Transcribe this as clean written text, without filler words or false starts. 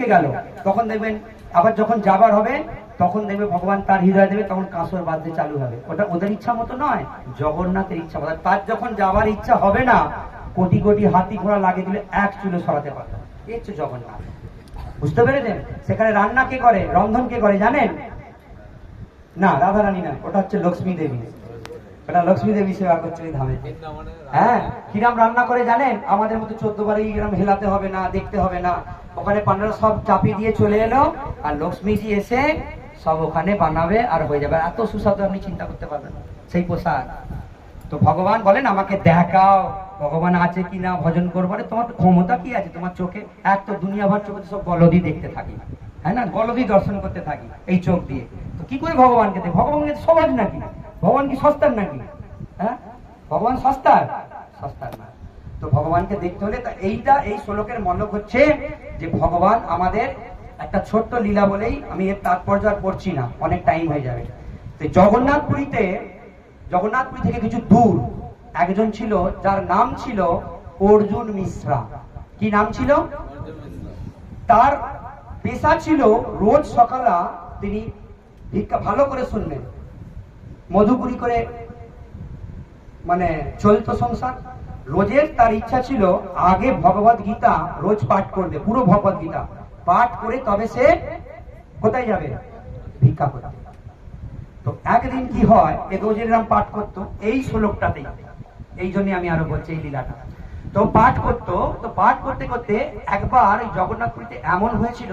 ছিটকে গেল, তখন দেখবেন আবার যখন যাবার হবে তখন দেখবে ভগবান তার হৃদয় দেবে, তখন কাঁসর বাজতে চালু হবে। ওটা ওদের ইচ্ছা মতো নয়, জগন্নাথের ইচ্ছা মতো। তার যখন যাবার ইচ্ছা হবে না, কোটি কোটি হাতি ঘোড়া লাগিয়ে দিলে এক চুলো সরাতে পারবে। এই হচ্ছে জগন্নাথ। বুঝতে পেরেছেন? সেখানে রান্না কে করে, রন্ধন কে করে জানেন? না, রাধারানী না, ওটা হচ্ছে লক্ষ্মী দেবী। ওটা লক্ষ্মী দেবী সেবা করছে ওই ধামে। হ্যাঁ, কিরাম রান্না করে জানেন? আমাদের মতো 14 বারে কিরাম হেলাতে হবে না, দেখতে হবে না। ওখানে পান্ডারা সব চাপিয়ে দিয়ে চলে এলো, আর লক্ষ্মীজি এসে সব ওখানে বানাবে আর হয়ে যাবে। এত সুস্বাদু আপনি চিন্তা করতে পারবেন সেই প্রসাদ। তো ভগবান বলেন আমাকে দেখাও ভগবান আছে কিনা, ভজন করবো। তোমার ক্ষমতা কি আছে তোমার চোখে? এক তো দুনিয়া ভর চোখে সব গলদি দেখতে থাকি, হ্যাঁ না, গলদি দর্শন করতে থাকি এই চোখ দিয়ে। তো কি করে ভগবানকে দেখ? ভগবানকে সহজ নাকি? ভগবান কি সস্তার নাকি? হ্যাঁ, ভগবান সস্তার? সস্তার না। তো ভগবানকে দেখতে হলে এইটা, এই শ্লোকের মতলব হচ্ছে যে ভগবান আমাদের একটা ছোট্ট লীলা বলেই, আমি এর তাৎপর্য আর পড়ছি না, অনেক টাইম হয়ে যাবে। তো জগন্নাথপুরী থেকে কিছু দূর একজন ছিল, যার নাম ছিল অর্জুন মিশ্রা। কি নাম ছিল? তার পেশা ছিল রোজ সকালে তিনি ভিক্ষা, ভালো করে শুনবেন, মধুপুরি করে মানে চলতো সংসার। রোজের তার ইচ্ছা ছিল আগে ভগবত গীতা রোজ পাঠ করবে, পুরো ভগবত গীতা পাঠ করে তবে সে কোথায় যাবে? ভিক্ষা করতে। তো একদিন কি হয়, এ রোজের নাম পাঠ করতো এই শ্লোকটাতেই, এই জন্য আমি আরো বলছি এই লীলাটা। তো পাঠ করতে করতে একবার জগন্নাথপুরীতে এমন হয়েছিল,